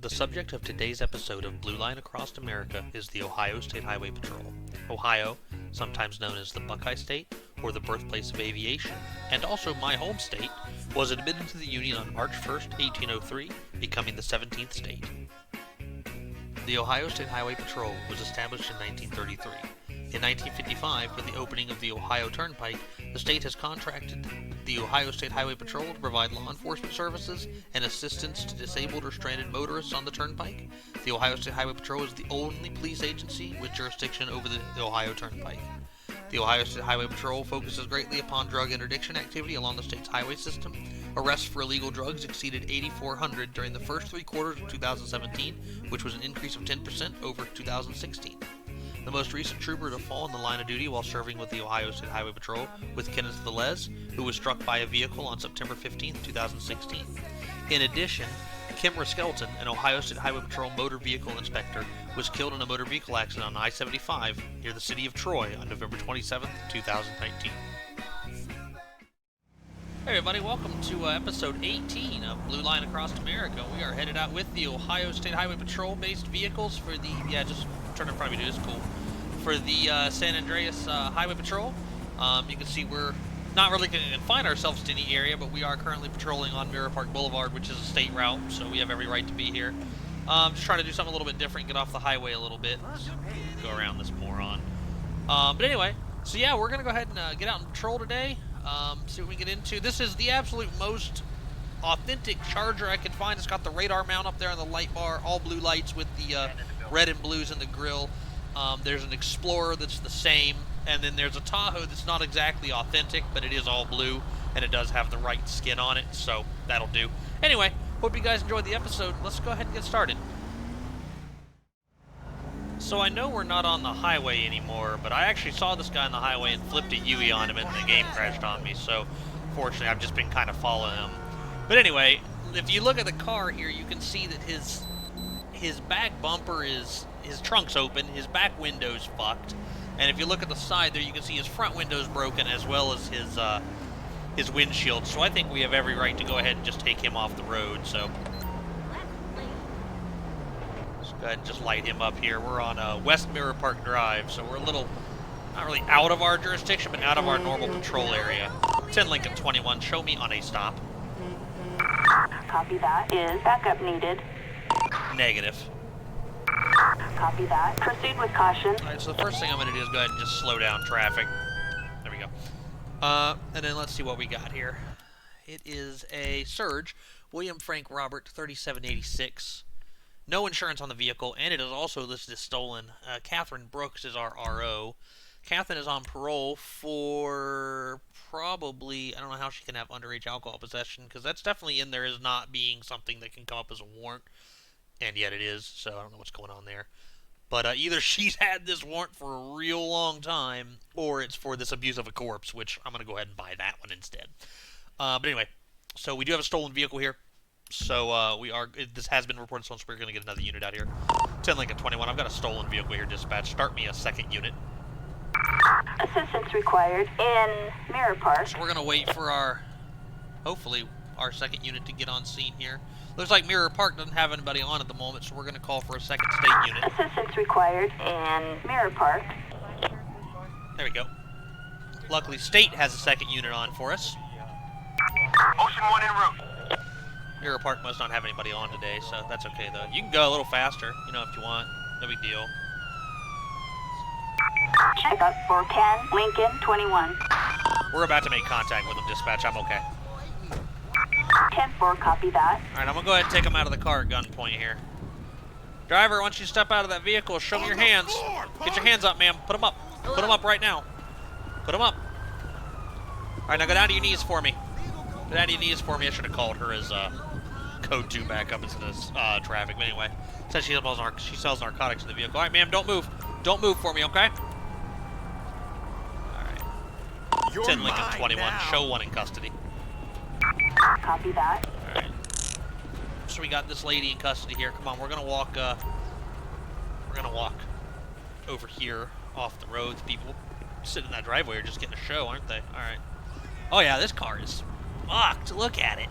The subject of today's episode of Blue Line Across America is the Ohio State Highway Patrol. Ohio, sometimes known as the Buckeye State or the birthplace of aviation, and also my home state, was admitted to the Union on March 1st, 1803, becoming the 17th state. The Ohio State Highway Patrol was established in 1933. In 1955, with the opening of the Ohio Turnpike, the state has contracted the Ohio State Highway Patrol to provide law enforcement services and assistance to disabled or stranded motorists on the Turnpike. The Ohio State Highway Patrol is the only police agency with jurisdiction over the Ohio Turnpike. The Ohio State Highway Patrol focuses greatly upon drug interdiction activity along the state's highway system. Arrests for illegal drugs exceeded 8,400 during the first 3 quarters of 2017, which was an increase of 10% over 2016. The most recent trooper to fall in the line of duty while serving with the Ohio State Highway Patrol was Kenneth Velez, who was struck by a vehicle on September 15, 2016. In addition, Kimra Skelton, an Ohio State Highway Patrol motor vehicle inspector, was killed in a motor vehicle accident on I-75 near the city of Troy on November 27, 2019. Hey everybody, welcome to episode 18 of Blue Line Across America. We are headed out with the Ohio State Highway Patrol-based vehicles for the, just turn in front of me, it's cool, for the San Andreas Highway Patrol. You can see we're not really going to confine ourselves to any area, but we are currently patrolling on Mirror Park Boulevard, which is a state route, so we have every right to be here. Just trying to do something a little bit different, get off the highway a little bit, go around this moron. But anyway, so yeah, we're going to go ahead and get out and patrol today. See what we get into. This is the absolute most authentic Charger I could find. It's got the radar mount up there on the light bar, all blue lights with the red and blues in the grill. There's an Explorer that's the same, and then there's a Tahoe that's not exactly authentic, but it is all blue, and it does have the right skin on it, so that'll do. Anyway, hope you guys enjoyed the episode. Let's go ahead and get started. So I know we're not on the highway anymore, but I actually saw this guy on the highway and flipped a Yui on him and the game crashed on me, so fortunately I've just been kind of following him. But anyway, if you look at the car here, you can see that his back bumper is, his trunk's open, his back window's fucked, and if you look at the side there, you can see his front window's broken as well as his windshield, so I think we have every right to go ahead and just take him off the road, so go ahead and just light him up here. We're on West Mirror Park Drive, so we're a little, not really out of our jurisdiction, but out of our normal patrol area. 10 Lincoln 21, show me on a stop. Copy that. Is backup needed? Negative. Copy that. Proceed with caution. Alright, so the first thing I'm going to do is go ahead and just slow down traffic. There we go. And then let's see what we got here. It is a Surge, William Frank Robert, 3786. No insurance on the vehicle, and it is also listed as stolen. Catherine Brooks is our RO. Catherine is on parole for probably, I don't know how she can have underage alcohol possession, because that's definitely in there as not being something that can come up as a warrant, and yet it is, so I don't know what's going on there. But either she's had this warrant for a real long time, or it's for this abuse of a corpse, which I'm going to go ahead and buy that one instead. But anyway, so we do have a stolen vehicle here. So, this has been reported, so we're going to get another unit out here. 10 Lincoln 21, I've got a stolen vehicle here, dispatch. Start me a second unit. Assistance required in Mirror Park. So we're going to wait for hopefully, our second unit to get on scene here. Looks like Mirror Park doesn't have anybody on at the moment, so we're going to call for a second state unit. Assistance required in Mirror Park. There we go. Luckily, state has a second unit on for us. Ocean 1 en route. Mirror Park must not have anybody on today, so that's okay, though. You can go a little faster, you know, if you want. No big deal. Check up for 10 Lincoln 21. We're about to make contact with them, dispatch. I'm okay. 10-4, copy that. Alright, I'm going to go ahead and take them out of the car at gunpoint here. Driver, once you step out of that vehicle, show me your hands. Get your hands up, ma'am. Put them up. Put them up right now. Put them up. Alright, now go down to your knees for me. Go down to your knees for me. I should have called her as, code 2 back up instead of traffic, but anyway. Says she sells narcotics in the vehicle. Alright, ma'am, don't move. Don't move for me, okay? Alright. 10 Lincoln 21, now. Show 1 in custody. Copy that. Alright. So we got this lady in custody here. Come on, we're gonna walk over here off the road. The people sitting in that driveway are just getting a show, aren't they? Alright. Oh yeah, this car is fucked. Look at it.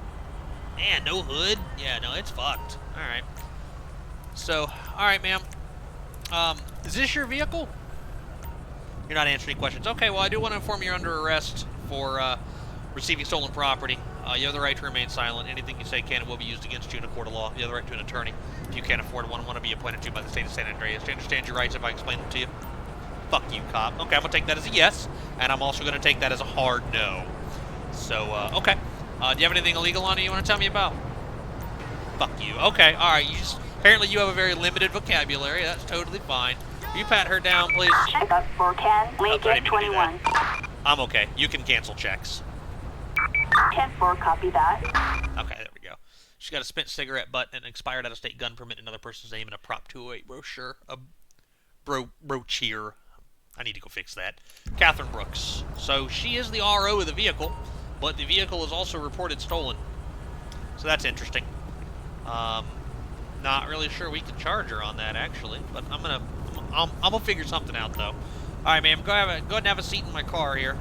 Man, no hood? Yeah, no, it's fucked. Alright. So, alright, ma'am. Is this your vehicle? You're not answering any questions. Okay, well, I do want to inform you're under arrest for receiving stolen property. You have the right to remain silent. Anything you say can and will be used against you in a court of law. You have the right to an attorney. If you can't afford one, to be appointed to by the state of San Andreas. Do you understand your rights if I explain them to you? Fuck you, cop. Okay, I'm going to take that as a yes, and I'm also going to take that as a hard no. So, okay. Do you have anything illegal on you want to tell me about? Fuck you. Okay, alright. Apparently you have a very limited vocabulary. That's totally fine. You pat her down, please. Check up for Ken, Lincoln 21. I'm okay. You can cancel checks. 10-4, copy that. Okay, there we go. She's got a spent cigarette butt, an expired out-of-state gun permit, another person's name, and a Prop 208 brochure. Brochure. I need to go fix that. Catherine Brooks. So she is the RO of the vehicle, but the vehicle is also reported stolen. So that's interesting. Not really sure we can charge her on that, actually, but I'm gonna figure something out, though. All right, ma'am, go ahead and have a seat in my car here.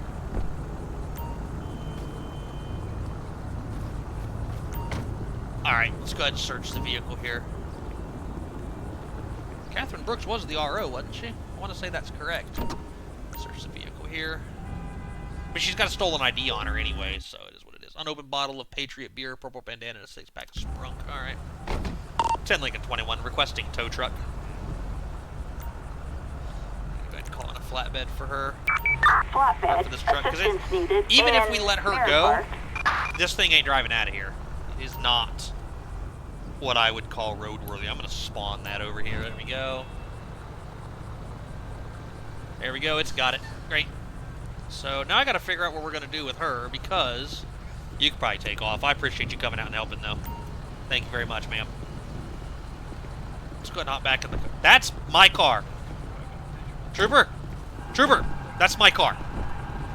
All right, let's go ahead and search the vehicle here. Catherine Brooks was the RO, wasn't she? I want to say that's correct. Search the vehicle here. But she's got a stolen ID on her anyway, so it is what it is. Unopened bottle of Patriot beer, purple bandana, and a 6-pack of Sprunk. All right. 10 Lincoln 21, requesting tow truck. Go ahead and call in a flatbed for her. Flatbed, For this truck, assistance needed. even if we let her Mirror go, Park. this thing ain't driving out of here. It is not what I would call roadworthy. I'm going to spawn that over here. There we go. There we go. It's got it. Great. So now I got to figure out what we're going to do with her, because you could probably take off. I appreciate you coming out and helping, though. Thank you very much, ma'am. Let's go ahead and hop back in the car. That's my car. Trooper. Trooper. That's my car.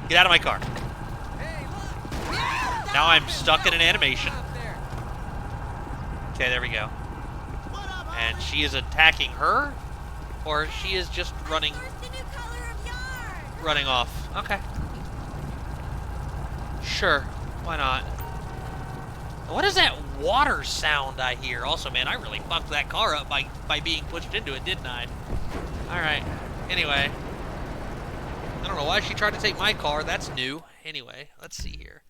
Get out of my car. Now I'm stuck in an animation. Okay, there we go. And she is attacking her, or she is just running off. Okay. Sure. Why not? What is that water sound I hear? Also, man, I really fucked that car up by being pushed into it, didn't I? Alright. Anyway. I don't know why she tried to take my car. That's new. Anyway, let's see here.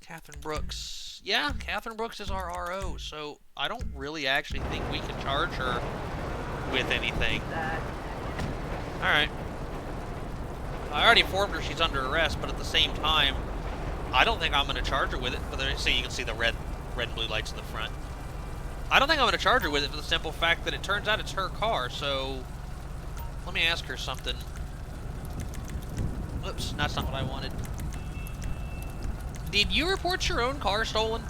Catherine Brooks. Yeah, Catherine Brooks is our RO, so I don't really actually think we can charge her with anything. Alright. I already informed her she's under arrest, but at the same time, I don't think I'm going to charge her with it. But there, see, you can see the red and blue lights in the front. I don't think I'm going to charge her with it for the simple fact that it turns out it's her car, so let me ask her something. Oops, that's not what I wanted. Did you report your own car stolen?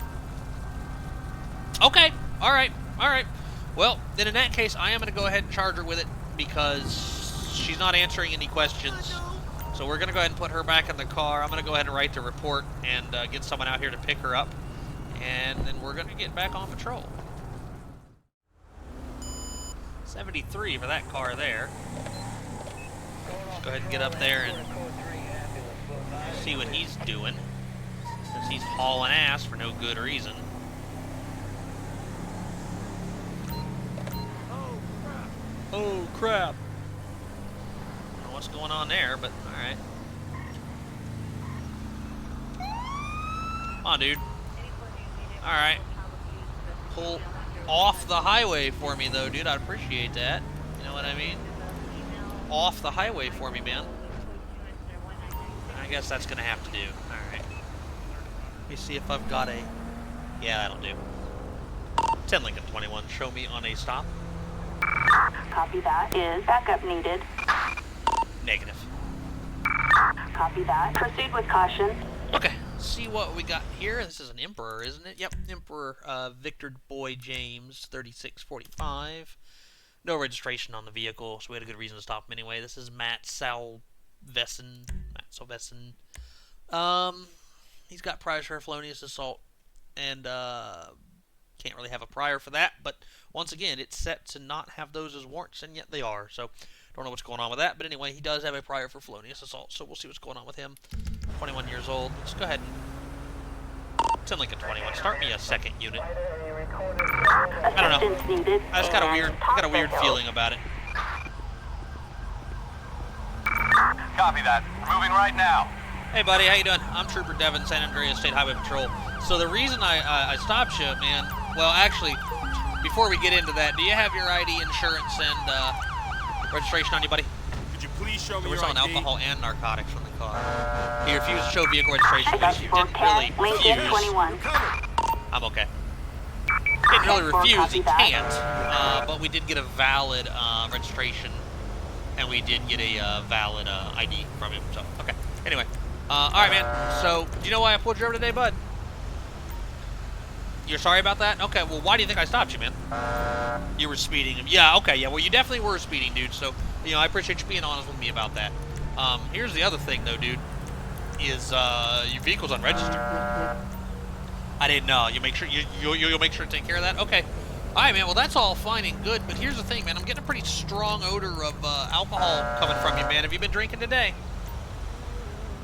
Okay, alright. Well, then in that case, I am going to go ahead and charge her with it because she's not answering any questions. So we're going to go ahead and put her back in the car. I'm going to go ahead and write the report and get someone out here to pick her up. And then we're going to get back on patrol. 73 for that car there. Let's go ahead and get up there and see what he's doing, since he's hauling ass for no good reason. Oh crap. I don't know what's going on there, but alright. Come on, dude. Alright. Pull off the highway for me, though, dude. I'd appreciate that. You know what I mean? Off the highway for me, man. I guess that's going to have to do. Alright. Let me see if I've got a... Yeah, that'll do. 10 Lincoln 21. Show me on a stop. Copy that. Is backup needed? Negative. Copy that. Proceed with caution. Okay. See what we got here. This is an Emperor, isn't it? Yep. Emperor Victor Boy James 3645. No registration on the vehicle, so we had a good reason to stop him anyway. This is Matt Salveson. He's got priors for felonious assault, and can't really have a prior for that, but once again, it's set to not have those as warrants, and yet they are, so don't know what's going on with that, but anyway, he does have a prior for felonious assault, so we'll see what's going on with him. 21 years old. Let's go ahead and 10 Lincoln 21. Start me a second unit. I don't know. Assistance needed. I just got a and weird Hill. feeling about it. Copy that. We're moving right now. Hey, buddy, how you doing? I'm Trooper Devin, San Andreas State Highway Patrol. So the reason I stopped you, man, well, actually, before we get into that, do you have your ID, insurance, and registration on you, buddy? Could you please show me We're your selling ID? alcohol and narcotics from the car. He refused to show vehicle registration, which you didn't 410, really Lincoln refuse. 21. I'm okay. Didn't really 10-4, refuse, he copy that. can't, but we did get a valid registration, and we did get a valid ID from him, so, okay. Anyway, alright, man, so, do you know why I pulled you over today, bud? You're sorry about that? Okay, well, why do you think I stopped you, man? You were speeding. Yeah, okay, yeah, well, you definitely were speeding, dude, so, you know, I appreciate you being honest with me about that. Here's the other thing, though, dude, is, your vehicle's unregistered. I didn't know. You make sure, you'll make sure to take care of that? Okay. Alright, man, well, that's all fine and good, but here's the thing, man, I'm getting a pretty strong odor of, alcohol coming from you, man. Have you been drinking today?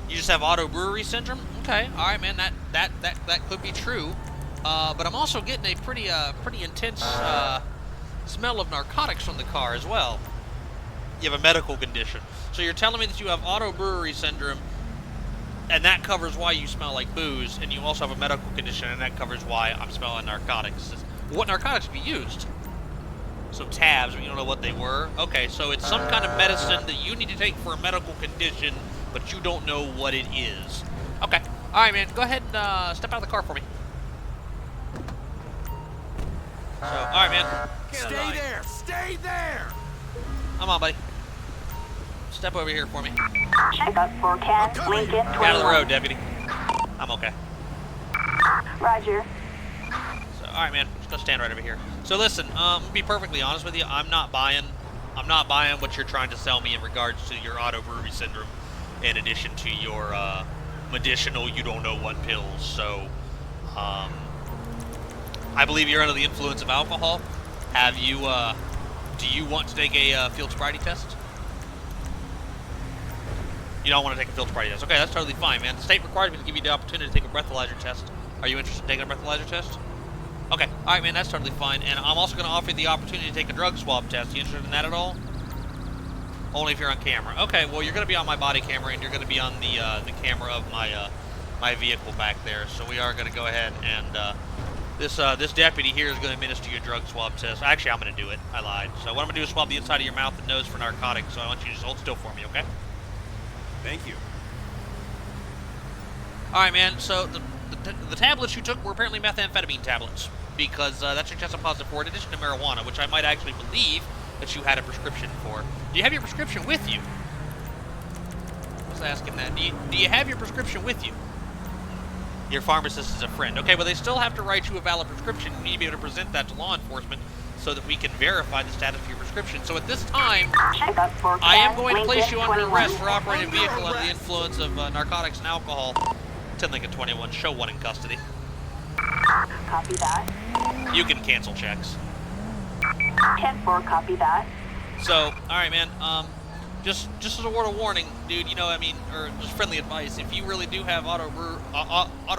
You just have auto brewery syndrome? Okay, alright, man, that could be true. But I'm also getting a pretty intense smell of narcotics from the car as well. You have a medical condition. So you're telling me that you have auto brewery syndrome, and that covers why you smell like booze, and you also have a medical condition, and that covers why I'm smelling narcotics. What narcotics have you used? Some tabs, but you don't know what they were? Okay, so it's some kind of medicine that you need to take for a medical condition, but you don't know what it is. Okay. Alright, man, go ahead and step out of the car for me. So, alright, man. Stay there! Stay there! Come on, buddy. Step over here for me. Check up 410, Lincoln 21. Out of the road, deputy. I'm okay. Roger. So, alright, man. Just gonna stand right over here. So, listen, to be perfectly honest with you, I'm not buying what you're trying to sell me in regards to your auto brewery syndrome, in addition to your, medicinal you don't know what pills. So, I believe you're under the influence of alcohol. Have you, do you want to take a, field sobriety test? You don't want to take a field sobriety test. Okay, that's totally fine, man. The state requires me to give you the opportunity to take a breathalyzer test. Are you interested in taking a breathalyzer test? Okay, alright, man, that's totally fine. And I'm also going to offer you the opportunity to take a drug swab test. You interested in that at all? Only if you're on camera. Okay, well, you're going to be on my body camera, and you're going to be on the camera of my, my vehicle back there. So we are going to go ahead and, this deputy here is going to administer your drug swab test. Actually, I'm going to do it. I lied. So what I'm going to do is swab the inside of your mouth and nose for narcotics. So I want you to just hold still for me, okay? Thank you. Alright, man, so the tablets you took were apparently methamphetamine tablets, because that's your tested positive for, in addition to marijuana, which I might actually believe that you had a prescription for. Do you have your prescription with you? I was asking that. Do you have your prescription with you? Your pharmacist is a friend. Okay, well, they still have to write you a valid prescription. You need to be able to present that to law enforcement so that we can verify the status of your prescription. So at this time, Check up 410, I am going to place Lincoln you under 21. arrest for operating a vehicle under the influence of narcotics and alcohol. 10 Lincoln 21, show 1 in custody. Copy that. You can cancel checks. 10-4, copy that. So, alright, man, just as a word of warning, dude, you know, I mean, or just friendly advice, if you really do have auto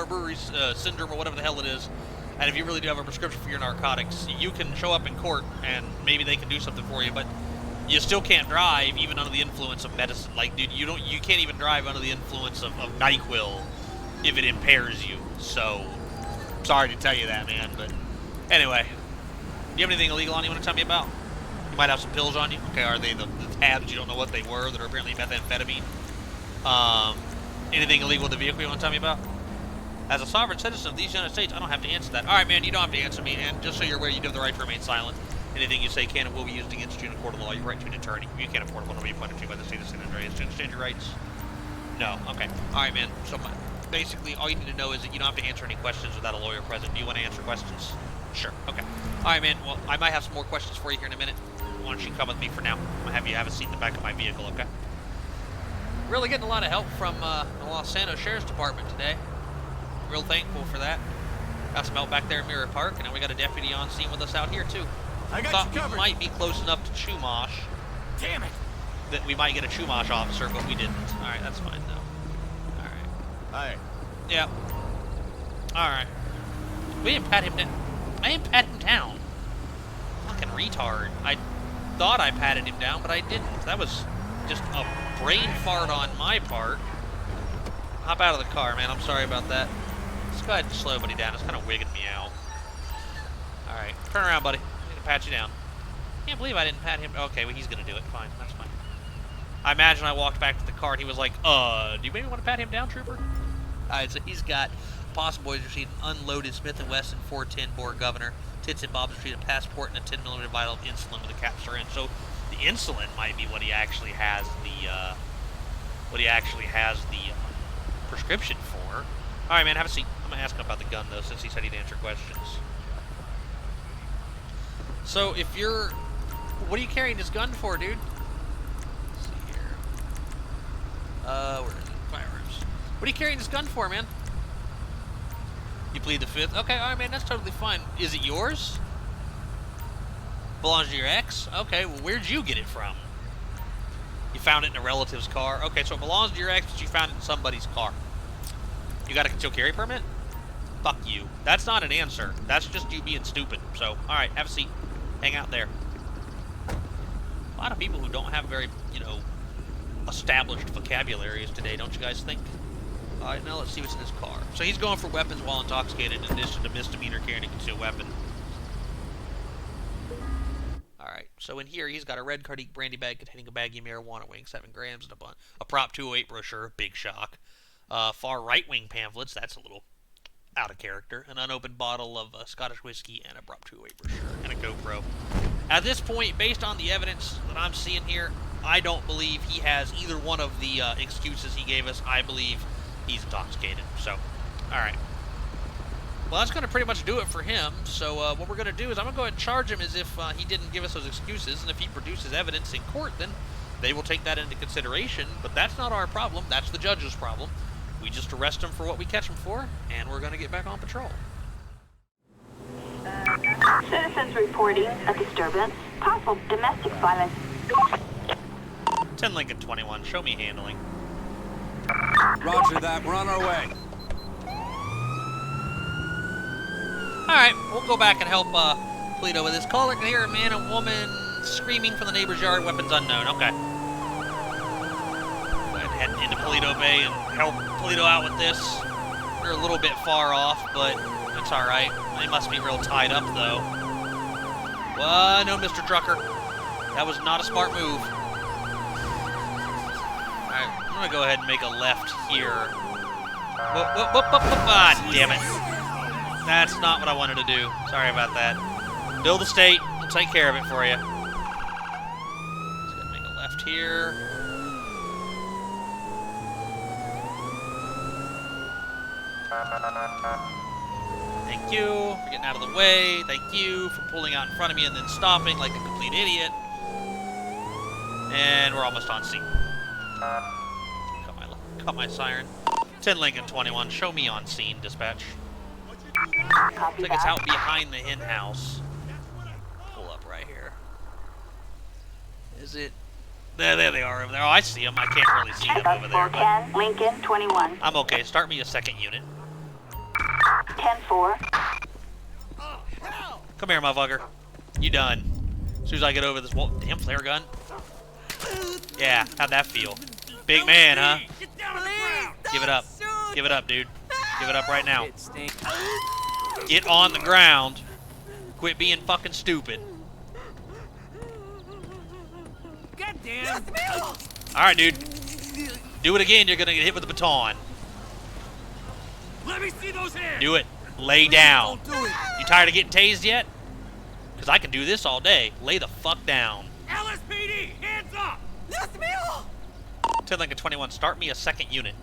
brewery syndrome or whatever the hell it is, and if you really do have a prescription for your narcotics, you can show up in court and maybe they can do something for you, but you still can't drive even under the influence of medicine. Like, dude, you can't even drive under the influence of NyQuil if it impairs you. So, sorry to tell you that, man, but anyway, do you have anything illegal on you want to tell me about? You might have some pills on you. Okay, are they the tabs you don't know what they were that are apparently methamphetamine? Anything illegal with the vehicle you want to tell me about? As a sovereign citizen of these United States, I don't have to answer that. Alright, man, you don't have to answer me, and just so you're aware, you do have the right to remain silent. Anything you say can and will be used against you in a court of law. Your right to an attorney. You can't afford one to be appointed to by the state of San Andreas. Do you understand your rights? No. Okay. Alright, man. So, basically, all you need to know is that you don't have to answer any questions without a lawyer present. Do you want to answer questions? Sure. Okay. Alright, man. Well, I might have some more questions for you here in a minute. Why don't you come with me for now? I'm going to have you have a seat in the back of my vehicle, okay? Really getting a lot of help from the Los Santos Sheriff's Department today. Real thankful for that. Got some help back there in Mirror Park, and now we got a deputy on scene with us out here, too. I got Thought you covered. we might be close enough to Chumash Damn it! that we might get a Chumash officer, but we didn't. Alright, that's fine, though. Alright. Hi. Yeah. Alright. We didn't pat him down. I didn't pat him down. retard. I thought I patted him down, but I didn't. That was just a brain fart on my part. Hop out of the car, man. I'm sorry about that. Let's go ahead and slow buddy down. It's kind of wigging me out. Alright, turn around, buddy. I'm going to pat you down. Can't believe I didn't pat him. Okay, well, he's going to do it. Fine, that's fine. I imagine I walked back to the car and he was like, do you maybe want to pat him down, trooper? Alright, so he's got Possum Boys received an unloaded Smith & Wesson 410 bore governor, Tits and Bob's received a passport and a 10mm vial of insulin with a cap syringe. So the insulin might be what he actually has the prescription for. Alright, man, have a seat. I'm going to ask him about the gun, though, since he said he'd answer questions. So, if you're... What are you carrying this gun for, dude? Let's see here. Where is it? Firearms. What are you carrying this gun for, man? You plead the fifth? Okay, alright, man, that's totally fine. Is it yours? Belongs to your ex? Okay, well, where'd you get it from? You found it in a relative's car? Okay, so it belongs to your ex, but you found it in somebody's car. You got a concealed carry permit? Fuck you. That's not an answer. That's just you being stupid. So, alright, have a seat. Hang out there. A lot of people who don't have very, established vocabularies today, don't you guys think? Alright, now let's see what's in his car. So he's going for weapons while intoxicated in addition to misdemeanor carrying a concealed weapon. Alright, so in here he's got a red Cardique brandy bag containing a baggie of marijuana weighing 7 grams and a Prop 208 brochure, big shock. Far right-wing pamphlets, that's a little out of character. An unopened bottle of Scottish whiskey and a Prop 208 brochure and a GoPro. At this point, based on the evidence that I'm seeing here, I don't believe he has either one of the excuses he gave us. I believe he's intoxicated. So, alright. Well, that's going to pretty much do it for him. So, what we're going to do is I'm going to go ahead and charge him as if he didn't give us those excuses. And if he produces evidence in court, then they will take that into consideration. But that's not our problem. That's the judge's problem. We just arrest him for what we catch him for, and we're going to get back on patrol. Citizens reporting a disturbance. Possible domestic violence. 10 Lincoln 21, show me handling. Roger that. We're on our way. Alright, we'll go back and help Polito with this call. I can hear a man and woman screaming from the neighbor's yard, weapons unknown. Okay. Go ahead and head into Polito Bay and help Polito out with this. We're a little bit far off, but it's alright. They must be real tied up, though. Well, no, Mr. Trucker. That was not a smart move. Alright, I'm going to go ahead and make a left here. Ah, damn it. That's not what I wanted to do. Sorry about that. Bill the state. We'll take care of it for you. Just going to make a left here. Thank you for getting out of the way. Thank you for pulling out in front of me and then stopping like a complete idiot. And we're almost on scene. Cut my siren. 10 Lincoln 21, show me on scene, dispatch. Looks like it's out behind the hen house. Pull up right here. Is it? There they are over there. Oh, I see them. I can't really see them over there. 10 Lincoln 21. I'm okay. Start me a second unit. 10-4. Come here, motherfucker. You done. As soon as I get over this wall. Damn, flare gun. Yeah, how'd that feel? Big man, huh? Give it up. Give it up, dude. Give it up right now. Get on the ground. Quit being fucking stupid. Goddamn. Alright, dude. Do it again, you're gonna get hit with a baton. Let me see those hands. Do it. Lay down. Don't do it. You tired of getting tased yet? Because I can do this all day. Lay the fuck down. LSPD, hands up. 10 Lincoln 21, start me a second unit.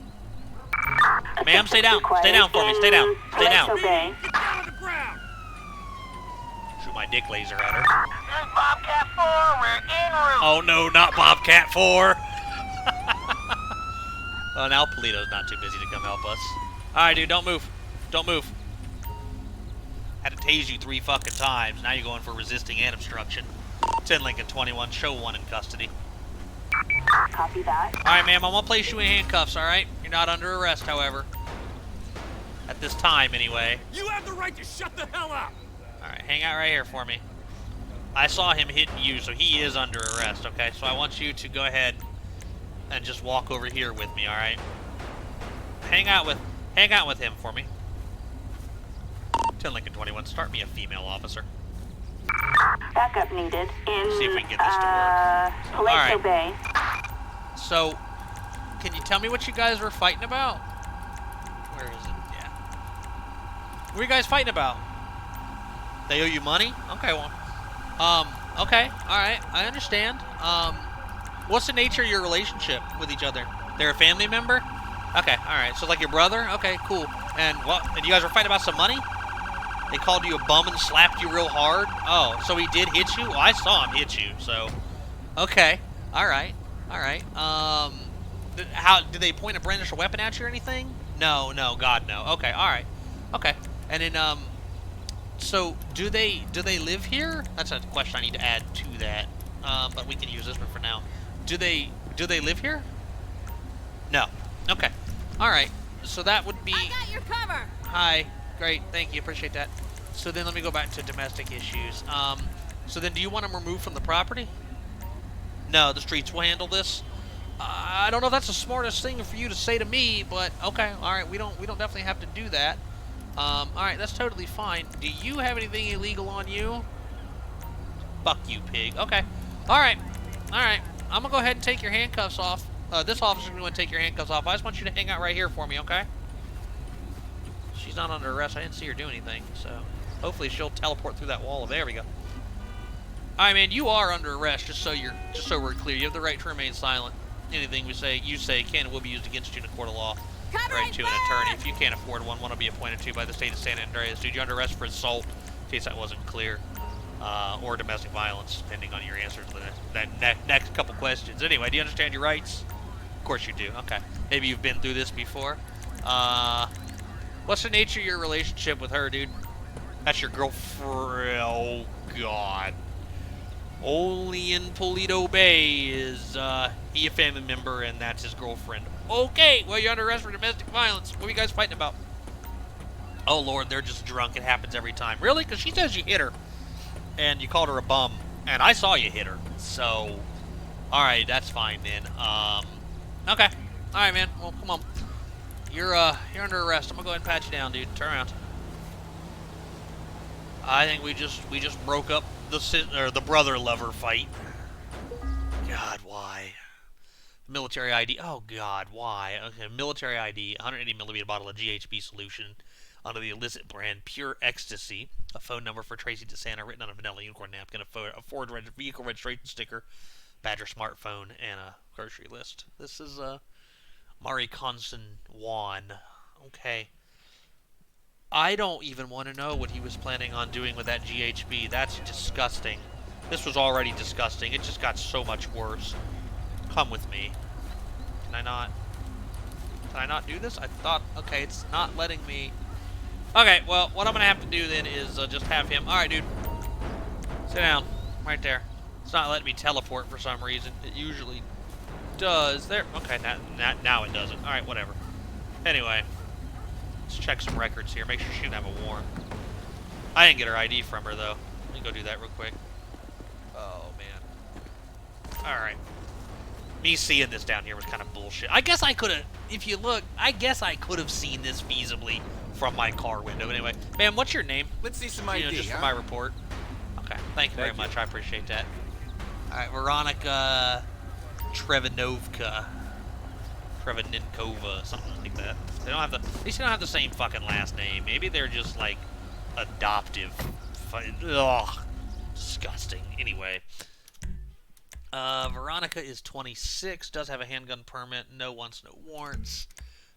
Ma'am, stay down. Stay down for me. Stay down. Stay down. Get down on the ground. Shoot my dick laser at her. Here's Bobcat 4. We're en route. Oh no, not Bobcat 4. Well, now Polito's not too busy to come help us. Alright, dude, don't move. Don't move. Had to tase you 3 fucking times. Now you're going for resisting and obstruction. 10 Lincoln 21, show 1 in custody. Copy that. Alright, ma'am, I'm gonna place you in handcuffs, alright? You're not under arrest, however. At this time, anyway. You have the right to shut the hell up. Alright, hang out right here for me. I saw him hitting you, so he is under arrest, okay? So I want you to go ahead and just walk over here with me, alright? Hang out with him for me. 10 Lincoln 21, start me a female officer. Backup needed in See if we can get this to work. Palazzo Bay. So, can you tell me what you guys were fighting about? Where is it? Yeah. What are you guys fighting about? They owe you money? Okay, well. Okay, alright, I understand. What's the nature of your relationship with each other? They're a family member? Okay, alright, so like your brother? Okay, cool. And what? And you guys were fighting about some money? They called you a bum and slapped you real hard? Oh, so he did hit you? Well, I saw him hit you, so. Okay, alright, alright. How, did they point a brandished weapon at you or anything? No, God, no. Okay, alright. Okay, and then, so, do they live here? That's a question I need to add to that. But we can use this one for now. Do they live here? No. Okay. All right. So that would be. I got your cover. Hi. Great. Thank you. Appreciate that. So then let me go back to domestic issues. So then, do you want them removed from the property? No, the streets will handle this. I don't know if that's the smartest thing for you to say to me, but okay. All right. We don't definitely have to do that. All right, that's totally fine. Do you have anything illegal on you? Fuck you, pig. Okay. All right. I'm gonna go ahead and take your handcuffs off. This officer's gonna take your handcuffs off. I just want you to hang out right here for me, okay? She's not under arrest. I didn't see her do anything, so hopefully she'll teleport through that wall. There we go. All right, man. You are under arrest. Just so we're clear. You have the right to remain silent. Anything you say can and will be used against you in a court of law. Right to an attorney. If you can't afford one to be appointed to by the state of San Andreas. Dude, you're under arrest for assault, in case that wasn't clear, or domestic violence, depending on your answers to the next couple questions. Anyway, do you understand your rights? Of course you do. Okay. Maybe you've been through this before. What's the nature of your relationship with her, dude? That's your girlfriend. Oh, God. Only in Palazzo Bay is he a family member, and that's his girlfriend. Okay, well, you're under arrest for domestic violence. What are you guys fighting about? Oh, Lord, they're just drunk. It happens every time. Really? Because she says you hit her, and you called her a bum, and I saw you hit her. So, all right, that's fine, then. Okay. All right, man. Well, come on. You're under arrest. I'm gonna go ahead and pat you down, dude. Turn around. I think we just broke up the brother lover fight. God, why? Military ID. Oh, God, why? Okay, military ID, 180 milliliter bottle of GHB solution under the illicit brand Pure Ecstasy, a phone number for Tracy DeSanta written on a vanilla unicorn napkin, a Ford vehicle registration sticker, Badger smartphone, and a grocery list. This is Mari Conson Juan. Okay. I don't even want to know what he was planning on doing with that GHB. That's disgusting. This was already disgusting. It just got so much worse. Come with me. Can I not do this? I thought, okay, it's not letting me. Okay, well, what I'm going to have to do then is just have him. All right, dude. Sit down. Right there. It's not letting me teleport for some reason. It usually does. There. Okay, now it doesn't. All right, whatever. Anyway, let's check some records here. Make sure she didn't have a warrant. I didn't get her ID from her, though. Let me go do that real quick. Oh, man. All right. Me seeing this down here was kind of bullshit. I guess I could have, if you look, I guess I could have seen this feasibly from my car window. Anyway, ma'am, what's your name? Let's see some ID, just for my report. Okay, thank you very much. I appreciate that. All right, Veronica Trevinovka. Treveninkova, something like that. They don't have the, at least they don't have the same fucking last name. Maybe they're just, like, adoptive. Ugh. Disgusting. Anyway. Veronica is 26, does have a handgun permit, no wants, no warrants.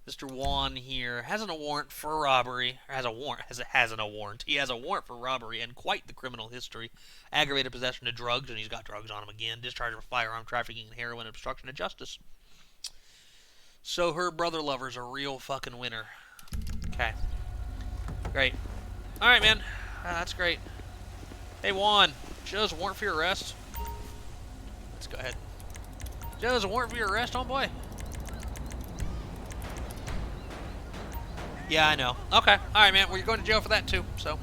Mr. Juan here has a warrant for robbery, or has a warrant, he has a warrant for robbery and quite the criminal history. Aggravated possession of drugs, and he's got drugs on him again, discharge of firearm, trafficking in heroin, and obstruction of justice. So her brother lover's a real fucking winner. Okay. Great. Alright, man. That's great. Hey, Juan, Joe's a warrant for your arrest. Let's go ahead. Joe, there's a warrant for your arrest, homeboy. Yeah, I know. Okay. All right, man. Well, you're going to jail for that, too. So,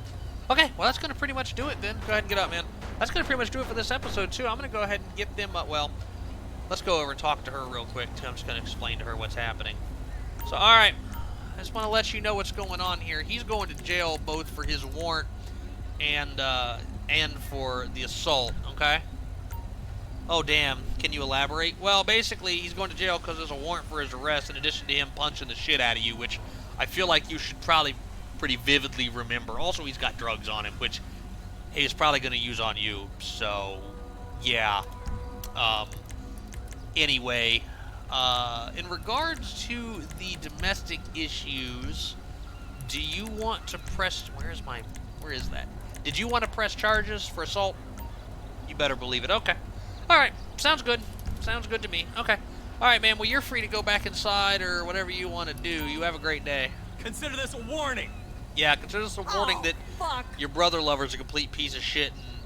okay. Well, that's going to pretty much do it, then. Go ahead and get up, man. that's going to pretty much do it for this episode, too. I'm going to go ahead and get them, well, let's go over and talk to her real quick, too. I'm just going to explain to her what's happening. So, alright, I just want to let you know what's going on here. He's going to jail both for his warrant and for the assault, okay? Oh, damn. Can you elaborate? Well, basically, he's going to jail because there's a warrant for his arrest in addition to him punching the shit out of you, which I feel like you should probably pretty vividly remember. Also, he's got drugs on him, which he's probably going to use on you. So, yeah. Anyway, in regards to the domestic issues, do you want to press... Where is that? Did you want to press charges for assault? You better believe it. Okay. Alright, sounds good. Sounds good to me. Okay. Alright, man, well, you're free to go back inside or whatever you want to do. You have a great day. Consider this a warning. Yeah, consider this a warning that Fuck. your brother lover's a complete piece of shit, and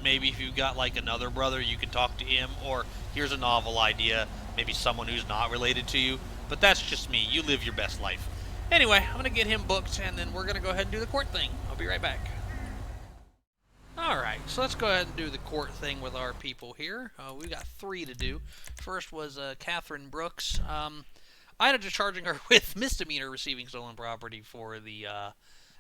maybe if you've got, like, another brother, you can talk to him, or here's a novel idea, maybe someone who's not related to you. But that's just me. You live your best life. Anyway, I'm going to get him booked, and then we're going to go ahead and do the court thing. I'll be right back. Alright, so let's go ahead and do the court thing with our people here. We've got 3 to do. First was Catherine Brooks. I ended up charging her with misdemeanor receiving stolen property for the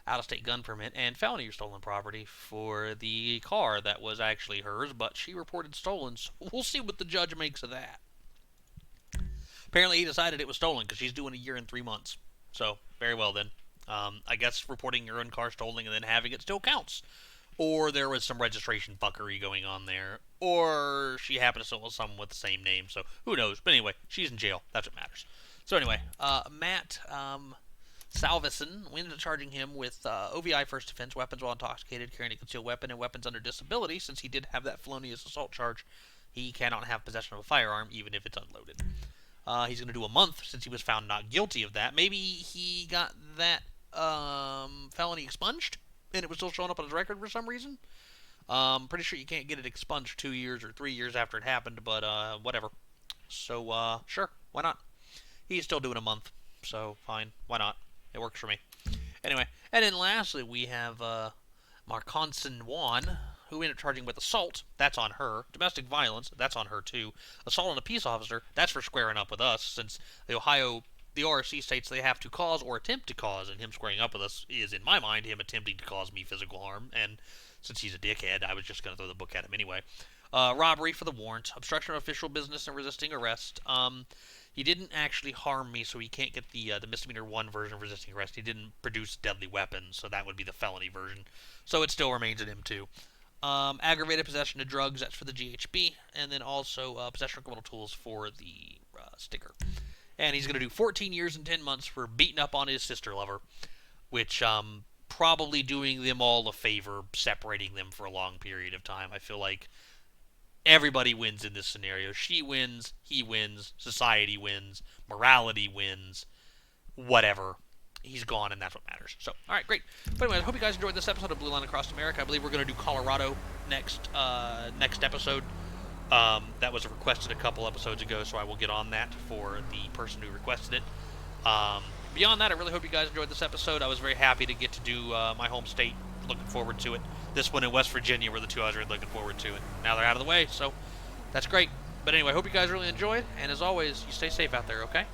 out-of-state gun permit and felony stolen property for the car that was actually hers, but she reported stolen, so we'll see what the judge makes of that. Apparently he decided it was stolen because she's doing a year and 3 months. So, very well then. I guess reporting your own car stolen and then having it still counts. Or there was some registration fuckery going on there. Or she happened to steal someone with the same name. So who knows? But anyway, she's in jail. That's what matters. So anyway, Matt Salveson, we ended up charging him with OVI first offense, weapons while intoxicated, carrying a concealed weapon, and weapons under disability. Since he did have that felonious assault charge, he cannot have possession of a firearm, even if it's unloaded. He's going to do a month since he was found not guilty of that. Maybe he got that felony expunged? And it was still showing up on his record for some reason. Pretty sure you can't get it expunged 2 years or 3 years after it happened, but whatever. So, sure, why not? He's still doing a month, so fine, why not? It works for me. Anyway, and then lastly, we have Marconson Juan, who ended up charging with assault. That's on her. Domestic violence, that's on her too. Assault on a peace officer, that's for squaring up with us, since the ORC states they have to cause or attempt to cause, and him squaring up with us is, in my mind, him attempting to cause me physical harm, and since he's a dickhead, I was just going to throw the book at him anyway. Robbery for the warrant, obstruction of official business and resisting arrest. He didn't actually harm me, so he can't get the misdemeanor 1 version of resisting arrest. He didn't produce deadly weapons, so that would be the felony version. So it still remains at him too. Aggravated possession of drugs, that's for the GHB, and then also possession of criminal tools for the sticker. And he's going to do 14 years and 10 months for beating up on his sister lover, which probably doing them all a favor, separating them for a long period of time. I feel like everybody wins in this scenario. She wins, he wins, society wins, morality wins, whatever. He's gone, and that's what matters. So, all right, great. But anyway, I hope you guys enjoyed this episode of Blue Line Across America. I believe we're going to do Colorado next episode. That was requested a couple episodes ago, so I will get on that for the person who requested it. Beyond that, I really hope you guys enjoyed this episode. I was very happy to get to do my home state. Looking forward to it. This one in West Virginia were the two I was really looking forward to, and now they're out of the way, so that's great. But anyway, I hope you guys really enjoyed, and as always, you stay safe out there, okay?